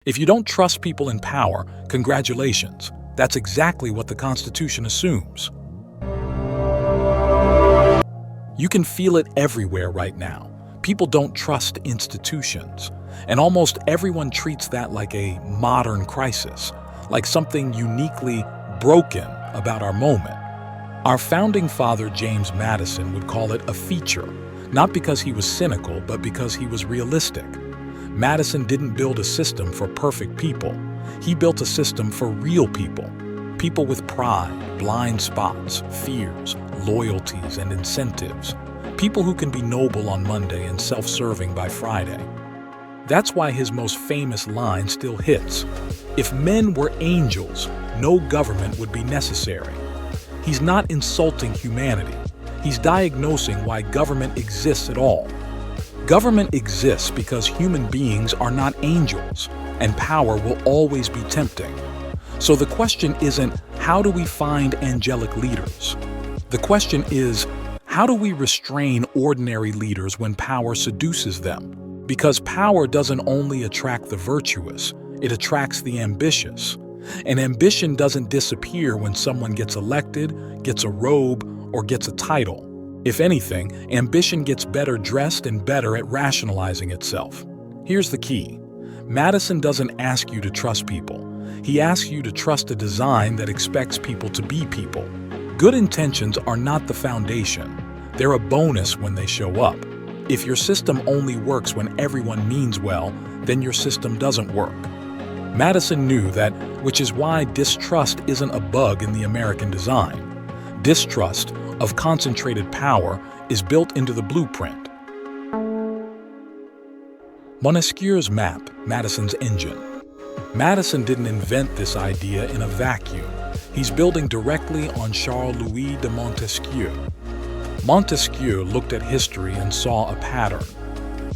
If you don't trust people in power, congratulations. That's exactly what the Constitution assumes. You can feel it everywhere right now. People don't trust institutions, and almost everyone treats that like a modern crisis, like something uniquely broken about our moment. Our founding father, James Madison, would call it a feature, not because he was cynical, but because he was realistic. Madison didn't build a system for perfect people. He built a system for real people. People with pride, blind spots, fears, loyalties, and incentives. People who can be noble on Monday and self-serving by Friday. That's why his most famous line still hits. If men were angels, no government would be necessary. He's not insulting humanity. He's diagnosing why government exists at all. Government exists because human beings are not angels, and power will always be tempting. So the question isn't, how do we find angelic leaders? The question is, how do we restrain ordinary leaders when power seduces them? Because power doesn't only attract the virtuous, it attracts the ambitious. And ambition doesn't disappear when someone gets elected, gets a robe, or gets a title. If anything, ambition gets better dressed and better at rationalizing itself. Here's the key. Madison doesn't ask you to trust people. He asks you to trust a design that expects people to be people. Good intentions are not the foundation. They're a bonus when they show up. If your system only works when everyone means well, then your system doesn't work. Madison knew that, which is why distrust isn't a bug in the American design. Distrust of concentrated power is built into the blueprint. Montesquieu's map, Madison's engine. Madison didn't invent this idea in a vacuum. He's building directly on Charles-Louis de Montesquieu. Montesquieu looked at history and saw a pattern.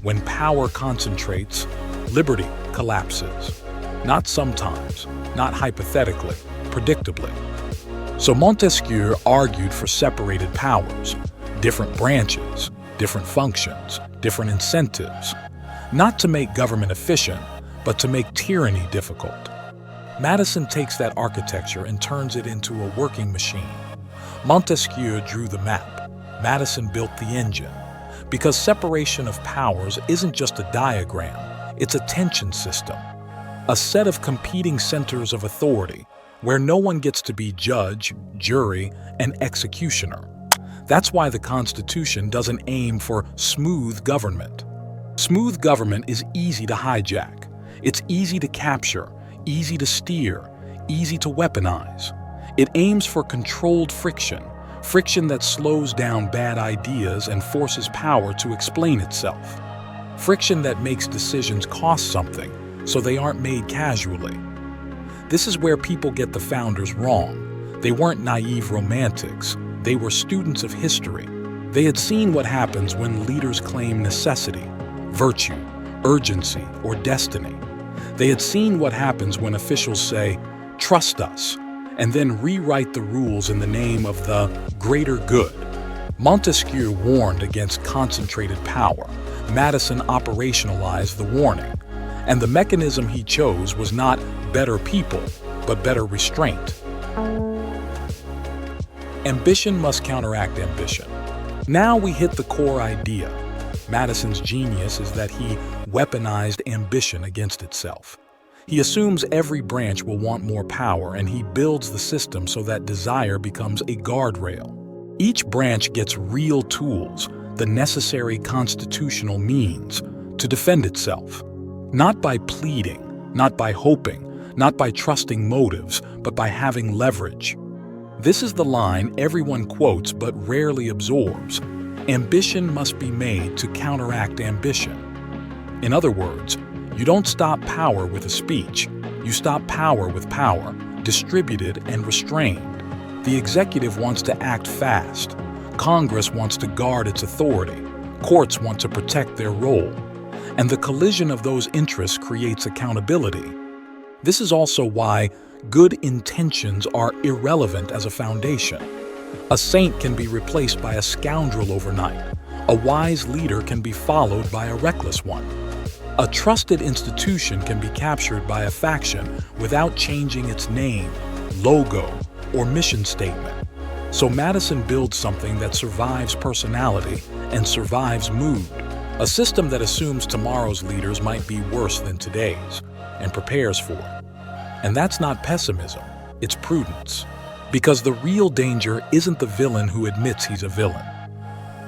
When power concentrates, liberty collapses. Not sometimes, not hypothetically, predictably. So Montesquieu argued for separated powers, different branches, different functions, different incentives, not to make government efficient, but to make tyranny difficult. Madison takes that architecture and turns it into a working machine. Montesquieu drew the map. Madison built the engine. Because separation of powers isn't just a diagram, it's a tension system, a set of competing centers of authority, where no one gets to be judge, jury, and executioner. That's why the Constitution doesn't aim for smooth government. Smooth government is easy to hijack. It's easy to capture, easy to steer, easy to weaponize. It aims for controlled friction, friction that slows down bad ideas and forces power to explain itself. Friction that makes decisions cost something, so they aren't made casually. This is where people get the founders wrong. They weren't naive romantics. They were students of history. They had seen what happens when leaders claim necessity, virtue, urgency, or destiny. They had seen what happens when officials say, "Trust us," and then rewrite the rules in the name of the greater good. Montesquieu warned against concentrated power. Madison operationalized the warning. And the mechanism he chose was not better people, but better restraint. Ambition must counteract ambition. Now we hit the core idea. Madison's genius is that he weaponized ambition against itself. He assumes every branch will want more power, and he builds the system so that desire becomes a guardrail. Each branch gets real tools, the necessary constitutional means, to defend itself. Not by pleading, not by hoping, not by trusting motives, but by having leverage. This is the line everyone quotes but rarely absorbs. Ambition must be made to counteract ambition. In other words, you don't stop power with a speech. You stop power with power, distributed and restrained. The executive wants to act fast. Congress wants to guard its authority. Courts want to protect their role. And the collision of those interests creates accountability. This is also why good intentions are irrelevant as a foundation. A saint can be replaced by a scoundrel overnight. A wise leader can be followed by a reckless one. A trusted institution can be captured by a faction without changing its name, logo, or mission statement. So Madison builds something that survives personality and survives mood, a system that assumes tomorrow's leaders might be worse than today's and prepares for it. And that's not pessimism, it's prudence. Because the real danger isn't the villain who admits he's a villain.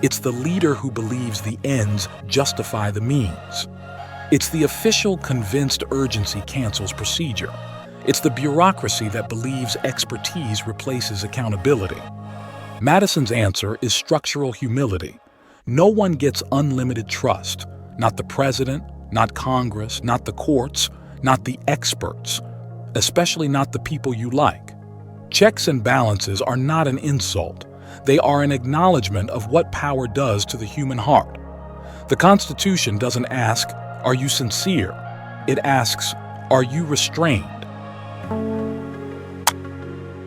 It's the leader who believes the ends justify the means. It's the official convinced urgency cancels procedure. It's the bureaucracy that believes expertise replaces accountability. Madison's answer is structural humility. No one gets unlimited trust. Not the president, not Congress, not the courts, not the experts, especially not the people you like. Checks and balances are not an insult. They are an acknowledgement of what power does to the human heart. The Constitution doesn't ask, "Are you sincere?" It asks, "Are you restrained?"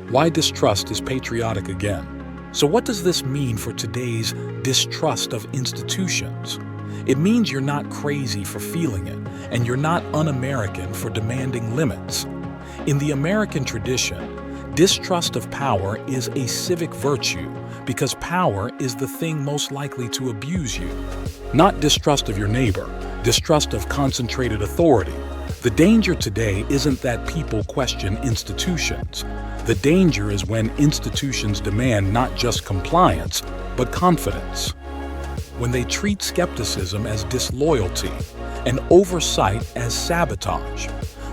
Why distrust is patriotic again? So what does this mean for today's distrust of institutions? It means you're not crazy for feeling it, and you're not un-American for demanding limits. In the American tradition, distrust of power is a civic virtue because power is the thing most likely to abuse you. Not distrust of your neighbor, distrust of concentrated authority. The danger today isn't that people question institutions. The danger is when institutions demand not just compliance, but confidence. When they treat skepticism as disloyalty and oversight as sabotage.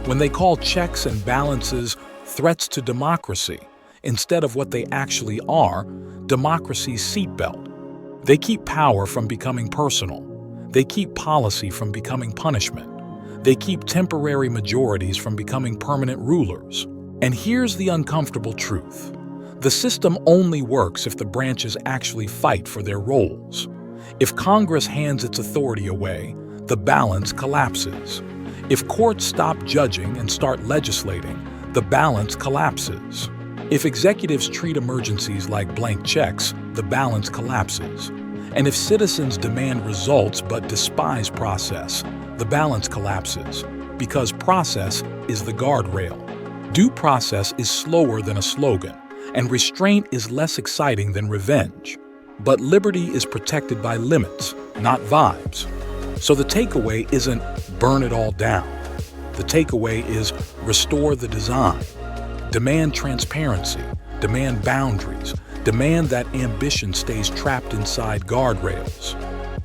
When they call checks and balances threats to democracy instead of what they actually are, democracy's seatbelt. They keep power from becoming personal. They keep policy from becoming punishment. They keep temporary majorities from becoming permanent rulers. And here's the uncomfortable truth. The system only works if the branches actually fight for their roles. If Congress hands its authority away, the balance collapses. If courts stop judging and start legislating, the balance collapses. If executives treat emergencies like blank checks, the balance collapses. And if citizens demand results but despise process, the balance collapses. Because process is the guardrail. Due process is slower than a slogan, and restraint is less exciting than revenge. But liberty is protected by limits, not vibes. So the takeaway isn't burn it all down. The takeaway is restore the design. Demand transparency, demand boundaries, demand that ambition stays trapped inside guardrails.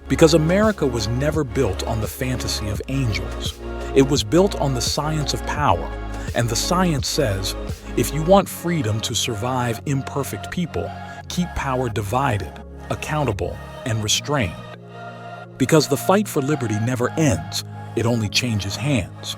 Because America was never built on the fantasy of angels. It was built on the science of power. And the science says, if you want freedom to survive imperfect people, keep power divided, accountable, and restrained. Because the fight for liberty never ends, it only changes hands.